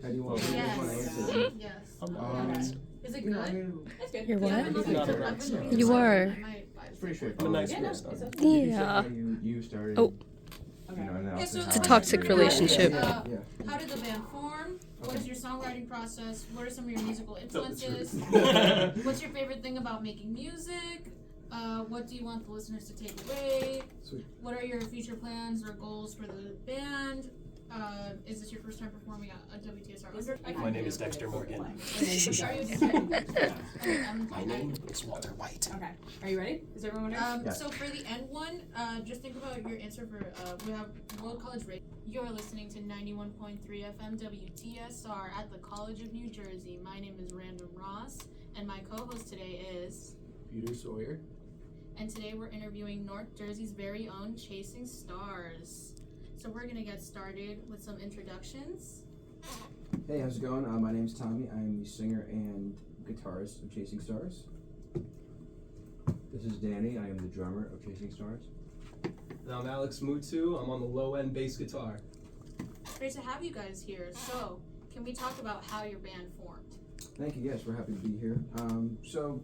How do you want Yes. answer? Yes. Is it good? That's good. You're what? I've You are. It's pretty I'm a straightforward. nice Yeah, girl. no, it's okay. You can say Yeah. how you started. Oh. Okay. You know, and then Yeah, I'll so say It's a how toxic you- relationship. Yeah. How did the band form? What is your songwriting process? What are some of your musical Tell the influences? truth. What's your favorite thing about making music? What do you want the listeners to take away? Sweet. What are your future plans or goals for the band? Is this your first time performing a WTSR 100? My name is Dexter Morgan. Are you My name is Walter White. Okay. Are you ready? Is everyone ready? Yeah. So for the end one, just think about your answer for, we have World College Radio. You're listening to 91.3 FM WTSR at the College of New Jersey. My name is Random Ross, and my co-host today is... Peter Sawyer. And today we're interviewing North Jersey's very own Chasing Stars. So we're gonna get started with some introductions. Hey, how's it going? My name's Tommy. I'm the singer and guitarist of Chasing Stars. This is Danny. I am the drummer of Chasing Stars. And I'm Alex Mutu. I'm on the low end bass guitar. Great to have you guys here. So, can we talk about how your band formed? Thank you. Yes, we're happy to be here. So,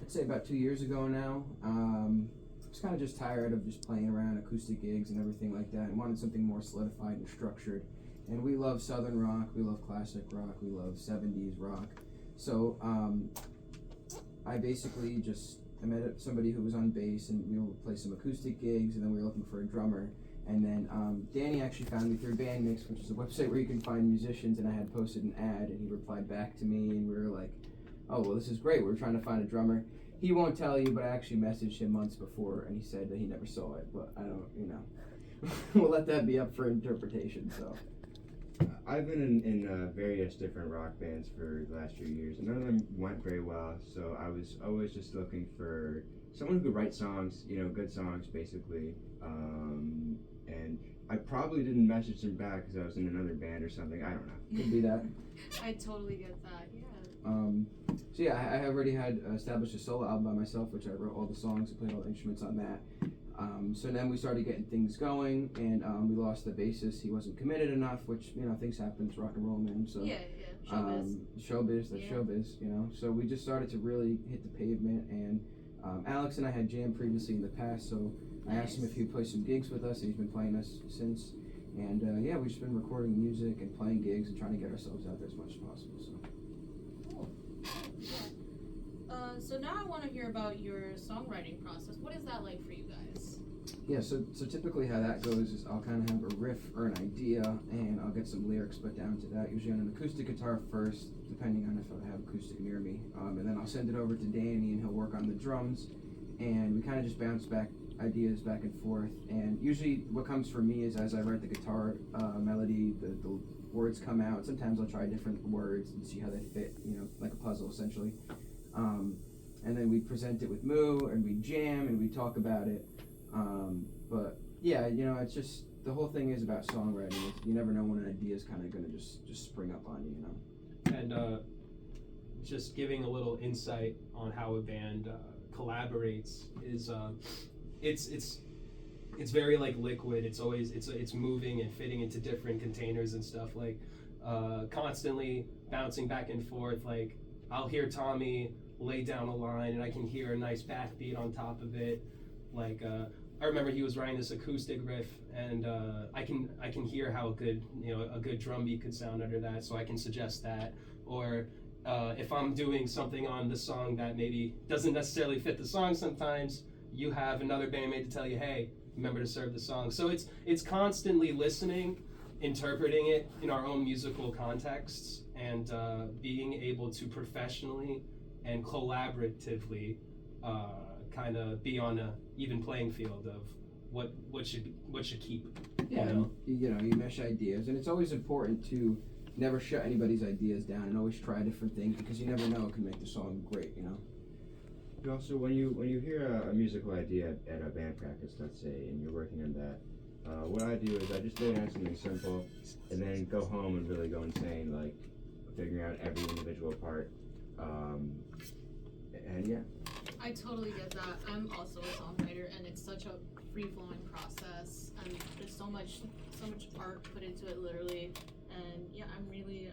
I'd say about 2 years ago now. I was kind of just tired of just playing around acoustic gigs and everything like that, and wanted something more solidified and structured. And we love Southern rock, we love classic rock, we love 70s rock. So I basically I met somebody who was on bass, and we would play some acoustic gigs, and then we were looking for a drummer. And then Danny actually found me through Bandmix, which is a website where you can find musicians, and I had posted an ad, and he replied back to me, and we were like, oh, well, this is great, we're trying to find a drummer. He won't tell you, but I actually messaged him months before, and he said that he never saw it, but I don't, we'll let that be up for interpretation, so. I've been in various different rock bands for the last few years, and none of them went very well, so I was always just looking for someone who could write songs, good songs, basically, and I probably didn't message him back because I was in another band or something, I don't know. Could be that. I totally get that, yeah. So yeah, I already had established a solo album by myself, which I wrote all the songs and played all the instruments on that. So then we started getting things going, and we lost the bassist. He wasn't committed enough, which, things happen. It's rock and roll, man. So Yeah, showbiz. Showbiz, that's Yeah. showbiz, So we just started to really hit the pavement, and Alex and I had jammed previously in the past, so I asked him if he'd play some gigs with us, and he's been playing us since. And yeah, we've just been recording music and playing gigs and trying to get ourselves out there as much as possible. So. Cool. Yeah. So now I want to hear about your songwriting process. What is that like for you guys? Yeah, so typically how that goes is I'll kind of have a riff or an idea, and I'll get some lyrics put down to that, usually on an acoustic guitar first, depending on if I have acoustic near me. And then I'll send it over to Danny, and he'll work on the drums, and we kind of just bounce back ideas back and forth. And usually what comes for me is as I write the guitar melody, the words come out. Sometimes I'll try different words and see how they fit, like a puzzle essentially. And then we present it with Moo, and we jam, and we talk about it. But yeah, it's just, the whole thing is about songwriting. You never know when an idea is kind of gonna just spring up on you, And just giving a little insight on how a band collaborates is it's very like liquid. It's always it's moving and fitting into different containers and stuff, like constantly bouncing back and forth. Like I'll hear Tommy lay down a line, and I can hear a nice backbeat on top of it. Like I remember he was writing this acoustic riff, and I can hear how a good drum beat could sound under that, so I can suggest that. Or if I'm doing something on the song that maybe doesn't necessarily fit the song, sometimes you have another bandmate to tell you, hey, remember to serve the song. So it's constantly listening, interpreting it in our own musical contexts, and being able to professionally and collaboratively kind of be on a even playing field of what should keep. Yeah, you mesh ideas, and it's always important to never shut anybody's ideas down, and always try different things, because you never know, it can make the song great. And also, when you hear a musical idea at a band practice, let's say, and you're working on that, what I do is I just lay down something simple, and then go home and really go insane, like figuring out every individual part. And yeah. I totally get that. I'm also a songwriter, and it's such a free-flowing process, and there's so much art put into it, literally. And yeah, I'm really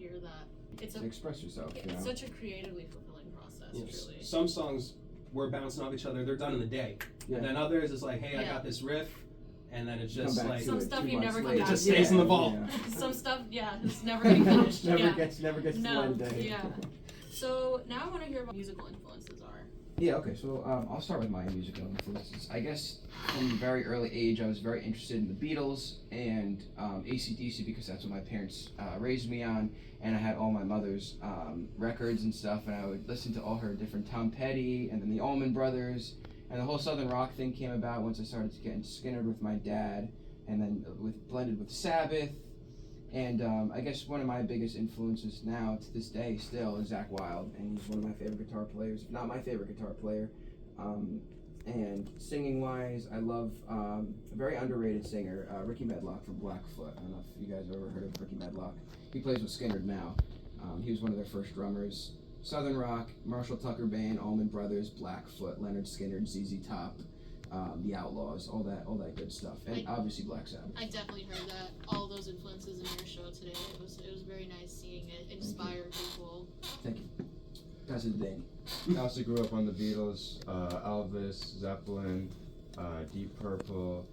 hear that. It's To express yourself, you know? it's such a creatively fulfilling process, Yes. truly. Some songs we're bouncing off each other, they're done in a day. Yeah. And then others is like, hey, I Yeah. got this riff, and then it's Come just back like to Some it stuff 2 you months never come later. back It just stays in the vault. Some stuff, it's never getting finished. never yeah. gets to the No, end day. yeah. So now I want to hear what musical influences are. Yeah, okay, so I'll start with my musical influences. I guess from a very early age, I was very interested in the Beatles and AC/DC because that's what my parents raised me on, and I had all my mother's records and stuff, and I would listen to all her different Tom Petty, and then the Allman Brothers, and the whole Southern Rock thing came about once I started to get into Skinner with my dad, and then blended with Sabbath. And I guess one of my biggest influences now to this day still is Zakk Wylde, and he's one of my favorite guitar players, if not my favorite guitar player. And singing wise, I love a very underrated singer, Ricky Medlock from Blackfoot. I don't know if you guys have ever heard of Ricky Medlock. He plays with Skynyrd now. He was one of their first drummers. Southern Rock, Marshall Tucker Band, Allman Brothers, Blackfoot, Leonard Skynyrd, ZZ Top, the Outlaws, all that good stuff, and obviously Black Sabbath. I definitely heard that all those influences in your show today. It was very nice seeing it inspire people. Thank you. Pass it to Danny. I also grew up on the Beatles, Elvis, Zeppelin, Deep Purple.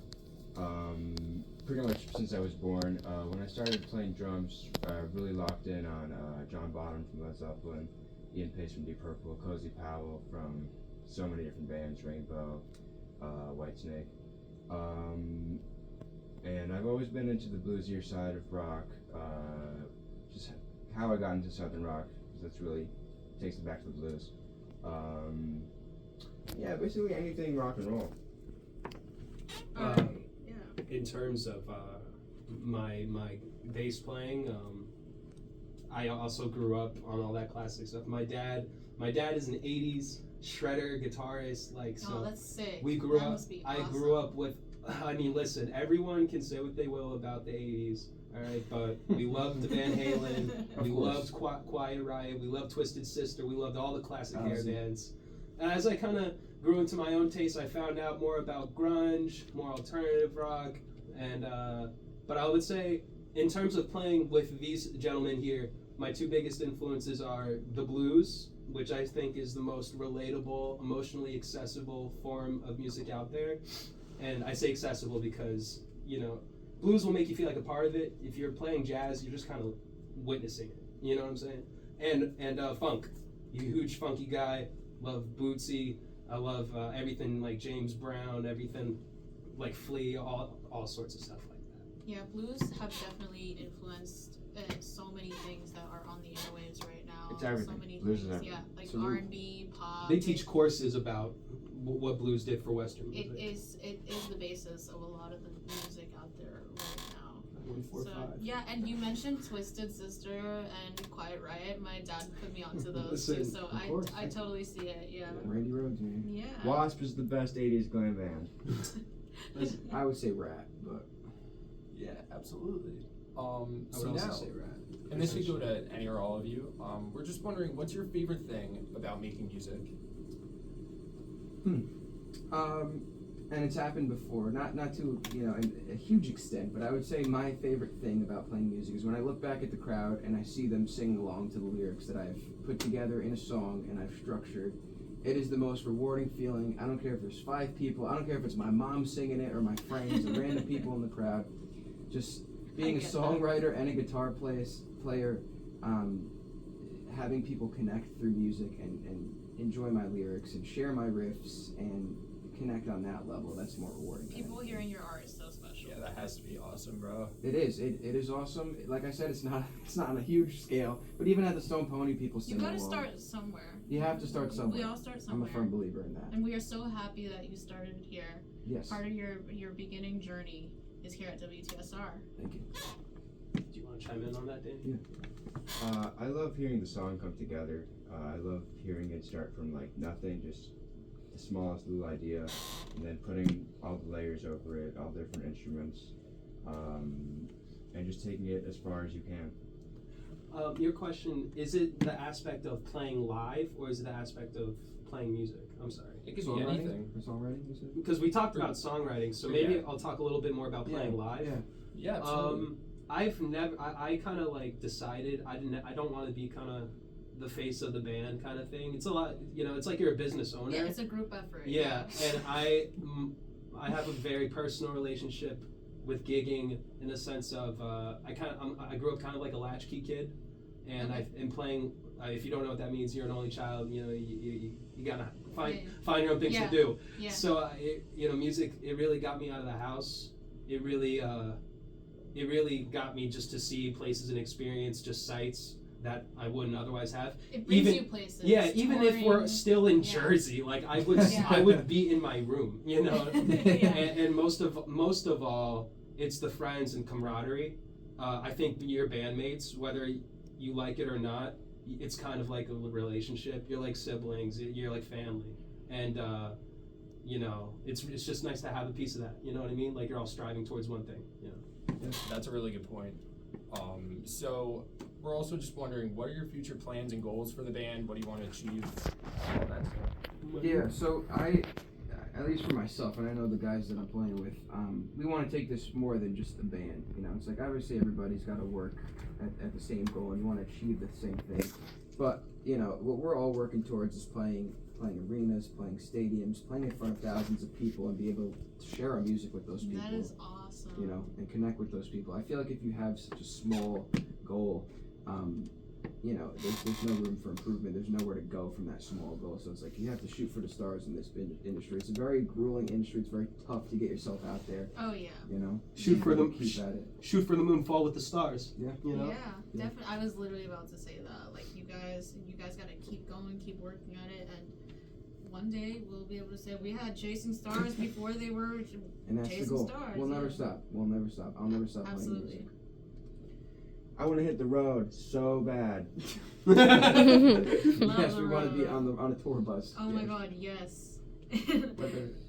Pretty much since I was born. When I started playing drums, I really locked in on John Bonham from Led Zeppelin, Ian Pace from Deep Purple, Cozy Powell from so many different bands, Rainbow, Whitesnake. And I've always been into the bluesier side of rock. Just how I got into Southern rock, because that's really takes it back to the blues. Yeah, basically anything rock and roll. In terms of my bass playing, I also grew up on all that classic stuff. My dad is an '80s shredder guitarist, Oh, that's sick. we grew That up. must be I awesome. grew up with. I mean, listen. Everyone can say what they will about the '80s, all right, but we loved Van Halen. Of We course. loved Quiet Riot. We loved Twisted Sister. We loved all the classic hair Ozzy. bands. And as I kind of grew into my own taste, I found out more about grunge, more alternative rock, and but I would say, in terms of playing with these gentlemen here, my two biggest influences are the blues, which I think is the most relatable, emotionally accessible form of music out there. And I say accessible because, blues will make you feel like a part of it. If you're playing jazz, you're just kind of witnessing it. You know what I'm saying? And funk. You huge funky guy. Love Bootsy. I love everything like James Brown, everything like Flea, all sorts of stuff like that. Yeah, blues have definitely influenced so many things that are on the airwaves right now. It's everything. So many Blues is things. everything. Yeah, like Absolutely. R&B, pop. They teach courses about what blues did for Western It music. is the basis of a lot of the music out there right now. 1, 4, So 5. yeah, and you mentioned Twisted Sister and Quiet Riot. My dad put me onto those too, Listen, so of course. I totally see it. Yeah. Randy Rhoads, man. Yeah. Wasp is the best 80s glam band. I would say Rat, but Yeah, absolutely. I So would also now, say Rat. and this could go to any or all of you. We're just wondering, what's your favorite thing about making music? and it's happened before, not to a huge extent, but I would say my favorite thing about playing music is when I look back at the crowd and I see them singing along to the lyrics that I've put together in a song and I've structured. It is the most rewarding feeling. I don't care if there's 5 people. I don't care if it's my mom singing it or my friends or random people in the crowd. Just being a get that. songwriter and a guitar player, having people connect through music and enjoy my lyrics and share my riffs and connect on that level. That's more rewarding. than People anything. hearing your art is so special. Yeah, that has to be awesome, bro. It is. It is awesome. Like I said, it's not on a huge scale, but even at the Stone Pony, people You sing gotta along. start somewhere. You have to start somewhere. We all start I'm a somewhere. firm believer in that. And we are so happy that you started here. Yes. Part of your beginning journey is here at WTSR. Thank you. Do you want to chime in on that, Dan? I love hearing the song come together. I love hearing it start from like nothing, just the smallest little idea, and then putting all the layers over it, all the different instruments, and just taking it as far as you can. Your question, is it the aspect of playing live or is it the aspect of playing music? I'm sorry. It could be Songwriting? anything. For songwriting, you said? Because we talked about songwriting, so maybe Yeah. I'll talk a little bit more about playing live. Yeah. Yeah, absolutely. I've never. I kind of like decided I don't want to be kind of the face of the band kind of thing. It's a lot. It's like you're a business owner. Yeah, it's a group effort. Yeah, and I have a very personal relationship with gigging in the sense of I grew up kind of like a latchkey kid, and Okay. I'm playing. If you don't know what that means, you're an only child. You gotta find your own things Yeah. to do. Yeah. So music, it really got me out of the house. It really got me just to see places and experience just sights that I wouldn't otherwise have. It brings even- you places. Yeah, even if we're touring. still in Yeah. Jersey, like I would Yeah. I would be in my room, Yeah. and most of all, it's the friends and camaraderie. I think your bandmates, whether you like it or not, it's kind of like a relationship. You're like siblings. You're like family, and it's just nice to have a piece of that. You know what I mean? Like you're all striving towards one thing. That's a really good point. So we're also just wondering, what are your future plans and goals for the band? What do you want to achieve? All that stuff. Yeah, so I, at least for myself, and I know the guys that I'm playing with, we want to take this more than just a band. It's like obviously everybody's got to work at the same goal and you want to achieve the same thing. But what we're all working towards is playing arenas, playing stadiums, playing in front of thousands of people, and be able to share our music with those people. That is awesome. And connect with those people. I feel like if you have such a small goal, there's no room for improvement. There's nowhere to go from that small goal. So it's like you have to shoot for the stars in this industry. It's a very grueling industry. It's very tough to get yourself out there. Oh yeah. Shoot for the keep at it. shoot for the moon, fall with the stars. Yeah. Yeah, definitely. I was literally about to say that. Like you guys got to keep going, keep working at it, and one day we'll be able to say we had chasing stars before they were And that's chasing the goal. stars. We'll never yeah. stop. We'll never stop. I'll never stop playing Absolutely. music. I want to hit the road so bad. Yes, we want to be Love. on a tour bus. Oh my Yes. God, yes.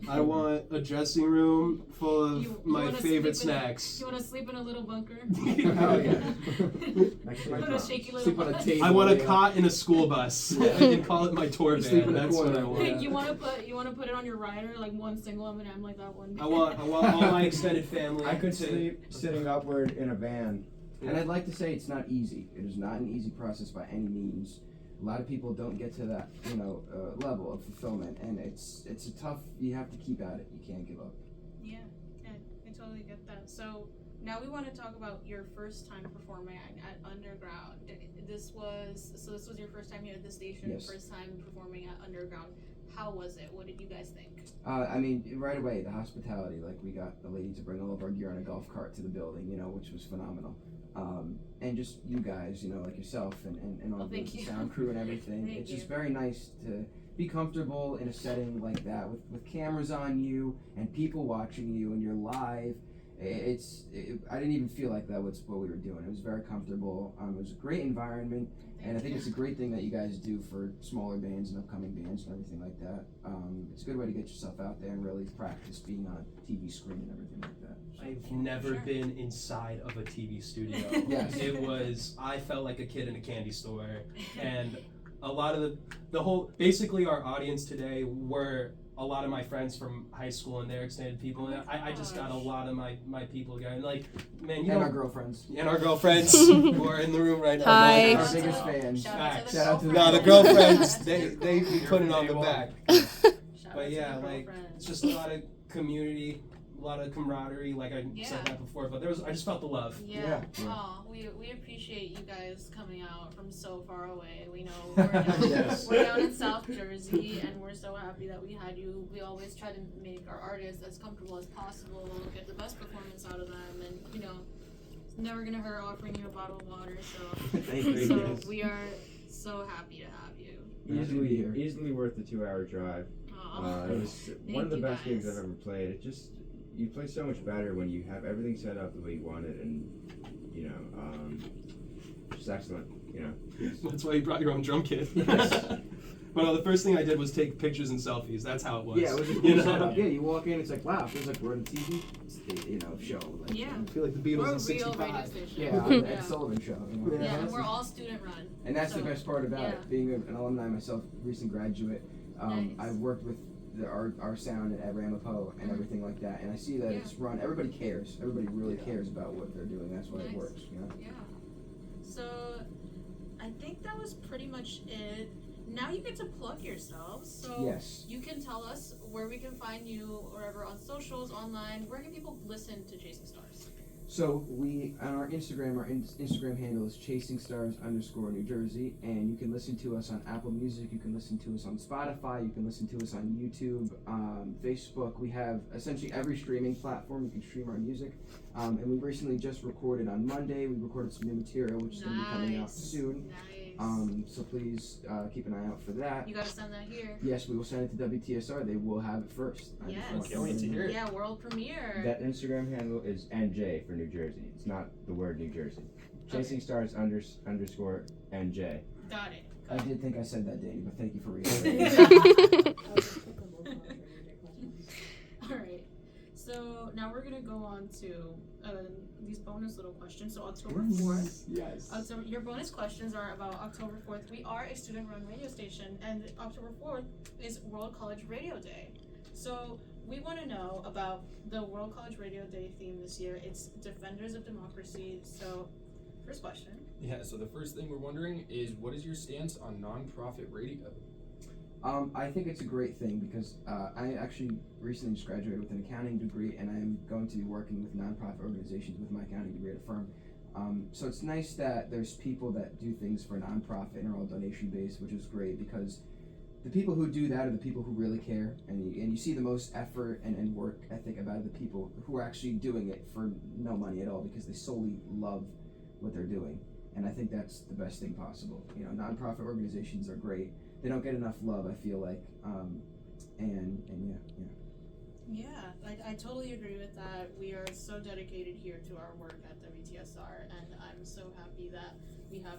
I want a dressing room full of You my wanna favorite sleep in snacks. You want to sleep in a little bunker? Oh, yeah. Next to You my want a drums. shaky little Sleep on a bunker? table. I want a yeah. cot in a school bus. Yeah. I can call it my tour You sleep van. in a That's what corner. I want. Yeah. You want to put it on your rider, like one single M&M, like that one. I want all my extended family. I could to- sleep sitting upward in a van. And I'd like to say it's not easy. It is not an easy process by any means. A lot of people don't get to that, level of fulfillment, and it's a tough. You have to keep at it. You can't give up. Yeah, I totally get that. So now we want to talk about your first time performing at Underground. This was your first time here at the station. Yes. First time performing at Underground. How was it? What did you guys think? I mean, right away, the hospitality. Like we got the lady to bring all of our gear on a golf cart to the building, which was phenomenal. And just you guys, like yourself and all Oh, the thank you. sound crew and everything. Thank It's you. just very nice to be comfortable in a setting like that with cameras on you and people watching you and you're live. I didn't even feel like that was what we were doing. It was very comfortable. It was a great environment, and I think it's a great thing that you guys do for smaller bands and upcoming bands and everything like that. It's a good way to get yourself out there and really practice being on a TV screen and everything like that. I've never Sure. been inside of a TV studio. Yes. I felt like a kid in a candy store, and a lot of basically our audience today were a lot of my friends from high school and their extended people, and I just got a lot of my people together. And like, man, you And know, our girlfriends. and our girlfriends who are in the room right now. Hi. Our biggest fans. Shout out to the Shout out to the No, the girlfriends. girlfriends, they be putting it on the back. Shout out But to yeah, the like, girlfriends. it's just a lot of community, a lot of camaraderie, like I Yeah. said that before, but I just felt the love. Yeah. Yeah. Aw, we appreciate you guys coming out from so far away. We know we're down, Yes. we're down in South Jersey, and we're so happy that we had you. We always try to make our artists as comfortable as possible, get the best performance out of them, and it's never gonna hurt offering you a bottle of water. So, Thank you. so Yes. we are so happy to have you. Happy to be here. Easily worth the 2-hour drive. Aw. It was one of the you best gigs guys. I've ever played. You play so much better when you have everything set up the way you want it, and just excellent. That's why you brought your own drum kit. But the first thing I did was take pictures and selfies. That's how it was. Yeah, it was a You cool know? setup. Yeah, you walk in, it's like, wow, it feels like we're on a TV, show. Like, Yeah. I feel like the Beatles We're a in real radio '65. station. Yeah, on the Ed Sullivan show. Yeah. Yeah, and we're all student run. And that's the So, best part about yeah. it. Being an alumni myself, recent graduate, Nice. I've worked with our sound at Ramapo and everything like that, and I see that Yeah. it's run. Everybody cares. Everybody really Yeah. cares about what they're doing. That's why it Nice. works. You know. Yeah. So, I think that was pretty much it. Now you get to plug yourself. So Yes. you can tell us where we can find you, wherever on socials, online. Where can people listen to Chasing Stars? So we on our Instagram handle is _New Jersey, and you can listen to us on Apple Music. You can listen to us on Spotify. You can listen to us on YouTube, Facebook. We have essentially every streaming platform you can stream our music. And we recently just recorded on Monday. We recorded some new material, which is going to be coming out Nice. soon. Nice. So please keep an eye out for that. You gotta send that here. Yes, we will send it to WTSR. They will have it first. I just Yes. want Can't wait to hear it. Yeah, world premiere. That Instagram handle is NJ for New Jersey. It's not the word New Jersey. Chasing Stars _ NJ. Got it. I Got it. did think I said that, Danny, but thank you for reiterating. Alright. So now we're gonna go on to these bonus little questions. So October 4th. Yes. October, your bonus questions are about October 4th. We are a student-run radio station, and October 4th is World College Radio Day. So we want to know about the World College Radio Day theme this year. It's Defenders of Democracy. So, first question. Yeah, so the first thing we're wondering is what is your stance on nonprofit radio? I think it's a great thing because I actually recently just graduated with an accounting degree, and I'm going to be working with nonprofit organizations with my accounting degree at a firm. So it's nice that there's people that do things for nonprofit and are all donation based, which is great because the people who do that are the people who really care, and you see the most effort and work ethic about the people who are actually doing it for no money at all because they solely love what they're doing. And I think that's the best thing possible. You know, nonprofit organizations are great. They don't get enough love, I feel like, and yeah. Yeah, I totally agree with that. We are so dedicated here to our work at WTSR, and I'm so happy that we have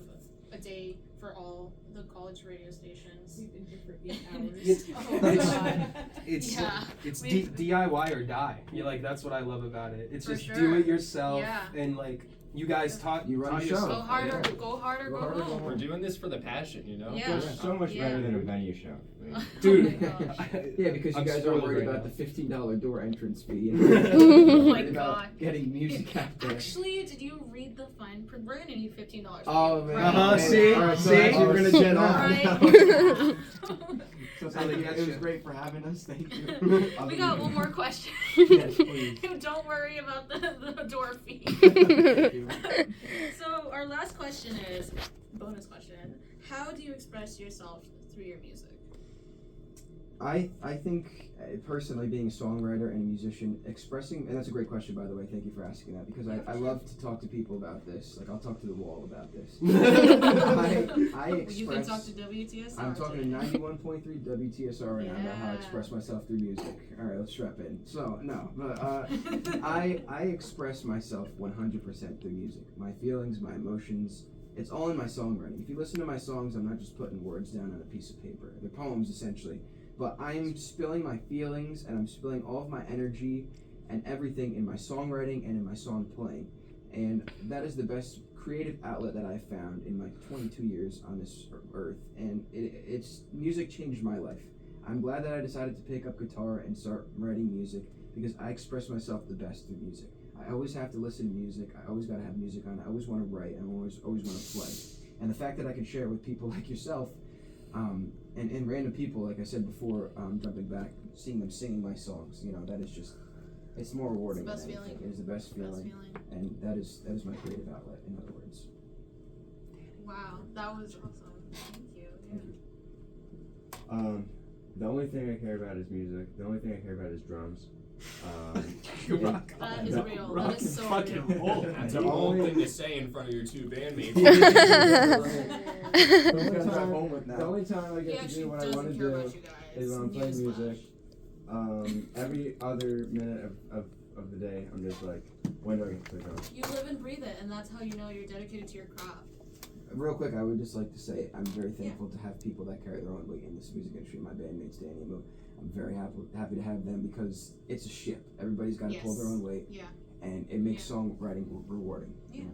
a day for all the college radio stations. We've been here for 8 hours. It's- Oh it's- god. It's Yeah. it's We've- DIY or die. You like that's what I love about it. It's For just sure. do it yourself Yeah. and like you guys taught You run the show. yourself. Go harder, Yeah. go harder, Go go harder, go home. We're doing this for the passion, you know? Yeah. It's so much Yeah. better than a venue show. Dude. Oh my gosh. Yeah, because you I'm guys are spoiled worried right about now. the $15 door entrance fee. Oh my Worried about God. getting music out there. Actually, did you read the fine print? We're gonna need $15. Oh man. Uh-huh, Okay. see? All right, so See? actually we're gonna jet off. Right. So That's how they thank you. get It was you. great for having us. Thank you. We got one more question. Yes, please. Don't worry about the door fee. Thank you. So our last question is bonus question. How do you express yourself through your music? I think personally being a songwriter and a musician, expressing, and that's a great question by the way, thank you for asking that, because I love to talk to people about this. Like I'll talk to the wall about this. I You can express, talk to WTSR. I'm talking to 91.3 WTSR right now about how I Yeah. express myself through music. Alright, let's strap in. So, no, but I express myself 100% through music. My feelings, my emotions, it's all in my songwriting. If you listen to my songs, I'm not just putting words down on a piece of paper. They're poems essentially. But I'm spilling my feelings and I'm spilling all of my energy and everything in my songwriting and in my song playing. And that is the best creative outlet that I've found in my 22 years on this earth. And it's music changed my life. I'm glad that I decided to pick up guitar and start writing music because I express myself the best through music. I always have to listen to music. I always got to have music on. I always want to write. I always want to play. And the fact that I can share it with people like yourself, and random people, like I said before, jumping back, seeing them singing my songs, you know, that is just, it's more rewarding. It's the than best anything. feeling. It is the best feeling, Best feeling. and that is my creative outlet. In other words. Wow, that was awesome. Thank you. Thank you. The only thing I care about is music. The only thing I care about is drums. You and- rock. That is the- real. rock That is so fucking real. roll. That's The a bold only- thing to say in front of your two bandmates. The only That's what I'm time- home with now. The only time I He get to actually do what I doesn't want to care do about you guys. is when I'm playing Newsflash. music. Every other minute of the day, I'm just like, when do I get to play drums? You live and breathe it, and that's how you know you're dedicated to your craft. Real quick, I would just like to say I'm very thankful to have people that carry their own weight in this music industry. My bandmates, Danny and Moo. I'm very happy to have them because it's a ship. Everybody's got to pull their Yes. own weight, Yeah. and it makes songwriting rewarding. Yeah. You know?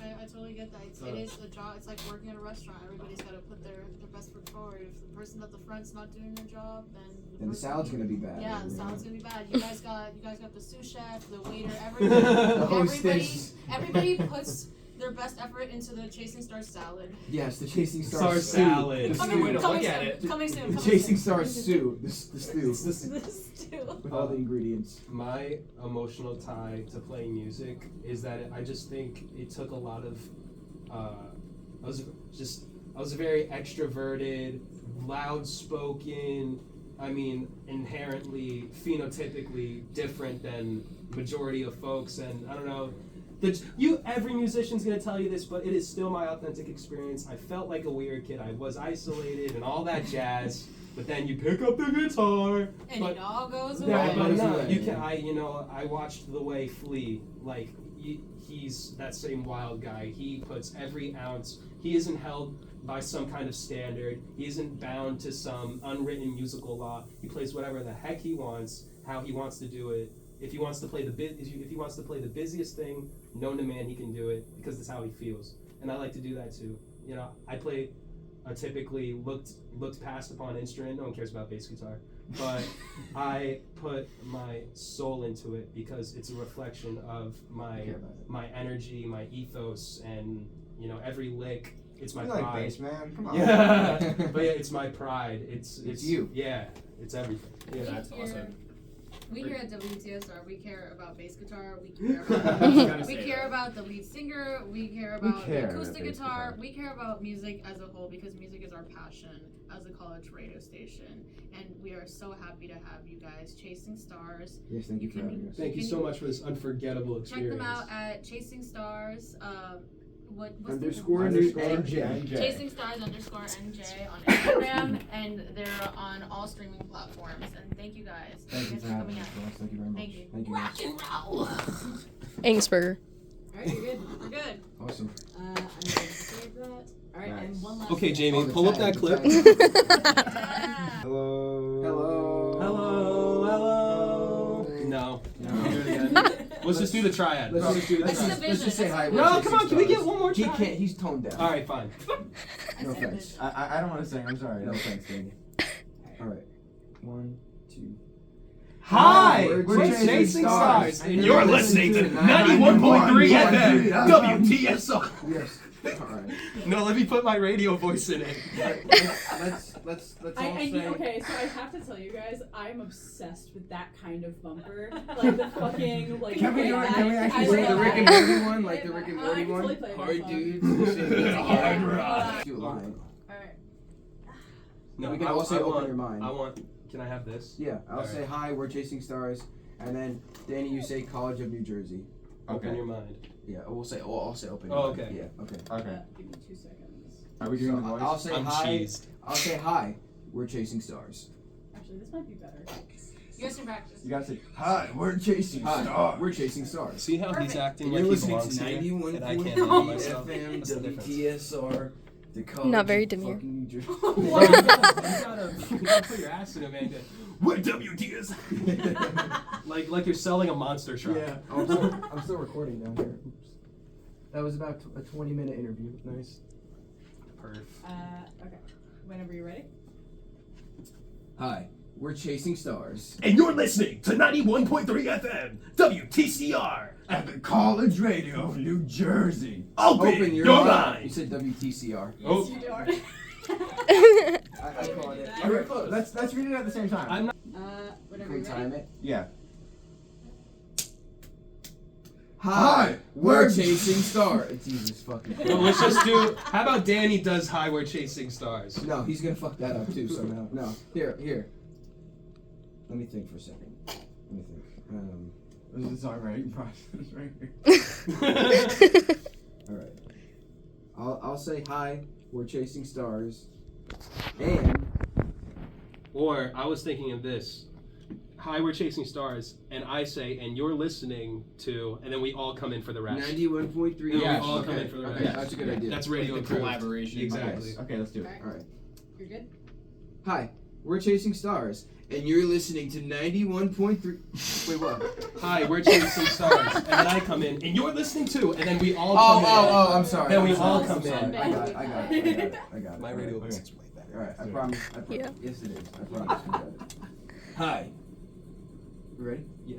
I totally get that. It is a job. It's like working at a restaurant. Everybody's got to put their best foot forward. If the person at the front's not doing their job, then Then the salad's gonna be bad. Yeah, the you know? salad's gonna be bad. You guys got the sous chef, the waiter, everybody puts their best effort into the Chasing Stars salad. Yes, the Chasing Star Stars salad. The That's a stew. way to coming look at soon, it. Coming soon. The coming Chasing soon. Stars stew. The stew. The stew. With all the ingredients. My emotional tie to playing music is that I just think it took a lot of. I was very extroverted, loud spoken. I mean, inherently, phenotypically different than majority of folks, and I don't know. Every musician's gonna tell you this, but it is still my authentic experience. I felt like a weird kid. I was isolated and all that jazz. But then you pick up the guitar, And but it all goes Yeah, away. but goes no, away. you can. I watched The Way flee. Like he's that same wild guy. He puts every ounce. He isn't held by some kind of standard. He isn't bound to some unwritten musical law. He plays whatever the heck he wants, how he wants to do it. If he wants to play if he wants to play the busiest thing known to man, he can do it because that's how he feels. And I like to do that too. You know, I play a typically looked past upon instrument. No one cares about bass guitar, but I put my soul into it because it's a reflection of my energy, my ethos, and you know every lick. It's my You pride. like bass, man? Come on. Yeah, but yeah, it's my pride. It's you. Yeah, it's everything. Yeah. That's awesome. We here at WTSR, we care about bass guitar, we care about Gotta we say care that. about the lead singer, we care about care the about acoustic bass guitar, guitar. we care about music as a whole because music is our passion as a college radio station. And we are so happy to have you guys, Chasing Stars. Yes, thank you for having us. Thank you so much for this unforgettable Check experience. them out at Chasing Stars. What's Underscore Underscore NJ. NJ. Chasing Stars _NJ on Instagram, and they're on all streaming platforms. And thank you guys. Thank you Thanks for having coming us, out. Ross. Thank you very much. Thank you. Thank you. Rock guys. and roll. Angsberger. Alright, you're good. We're good. Awesome. I'm going to save that. Alright, Nice. and one last Okay, thing. Jamie, Oh, the pull up tag, that the clip. tag. Yeah. Hello. Hello. Hello. No. Let's just do the triad. Let's just do That's this. the Let's just say vision, hi. that's No, We're come Chasing on, can we get Stars. one more He try? can't. He's toned down. Alright, fine. No offense. I don't want to sing. I'm sorry. No offense, Danny. All right. 1, 2. Hi, We're we're Chasing Chasing Stars. Stars, And and you're you're listening listening to to 91.3 FM, WTSR. Yes. All right. No, let me put my radio voice in it. Let's all I say. okay, so I have to tell you guys, I'm obsessed with that kind of bumper, like the fucking like. Can we do it? that- Can we actually I say love the Rick and that. Morty one, like the Rick and I Morty can one. totally play that Hard song. dudes. Hard rock. Do a line. Alright. No, We can all say open want, your mind. I want. Can I have this? Yeah, I'll All say right. hi. We're Chasing Stars, and then Danny, you say College of New Jersey. Open your mind. Yeah, we'll say. Oh, I'll say open. Oh, your mind. okay. Yeah. Okay. Okay. Give me 2 seconds. Are we doing So the voice? I'll say I'm hi. cheesed. I'll say hi. We're Chasing Stars. Actually, this might be better. You guys can practice. You gotta say, hi, we're chasing Hi. stars. We're Chasing Stars. See how Perfect. he's acting And like you're he listening belongs to here, 91.3 and I can't handle myself. FM That's the difference. WTSR. The College Not very of demure. fucking New Jersey. you gotta put your ass in it, man. We're WTS. like you're selling a monster truck. Yeah, I'm still recording down here. Oops. That was about a 20-minute interview. Nice. Perf. Okay. Whenever you're ready. Hi, we're Chasing Stars. And you're listening to 91.3 FM, WTCR. At the College Radio of New Jersey. Open your You mind. said WTCR. Oh. Yes, you are. I called it. That. All right, close. Let's read it at the same time. I'm not. Whenever Can we you're time ready. it? Yeah. Hi, we're we're- Chasing Stars. Jesus fucking. No, let's just do. How about Danny does "Hi, We're Chasing Stars"? No, he's gonna fuck that up too somehow. No, here. Let me think for a second. Let me think. This is the songwriting process right here. All right. I'll say hi. We're Chasing Stars, and Or I was thinking of this. Hi, we're chasing stars, and I say, and you're listening to, and then we all come in for the rest. 91.3. Yeah, Yes, we all okay. come in for the Okay, rest. that's a good idea. That's radio Like the approved. collaboration. Exactly. Okay, let's do it. Alright. All right. You're good. Hi, we're Chasing Stars, and you're listening to 91.3. Wait, what? Hi, we're Chasing Stars. And then I come in, and you're listening too. And then we all Oh, come in. oh, I'm sorry. Then we I'm sorry. all I'm come sorry. in. I got it. My All radio right. voice is way better. All right, I promise. Yeah. Yes, it is. I promise. We got it. Hi. You ready? Yeah.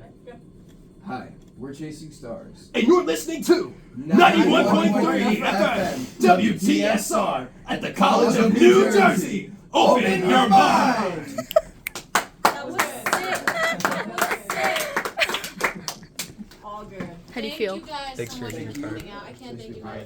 Hi, we're Chasing Stars. And you're listening to 91.3 FM WTSR at the College of New Jersey. Open your mind. That was sick. That was sick. All good. How do you Thank feel? you guys Thanks so for much being for part. coming out. I can't thank you All guys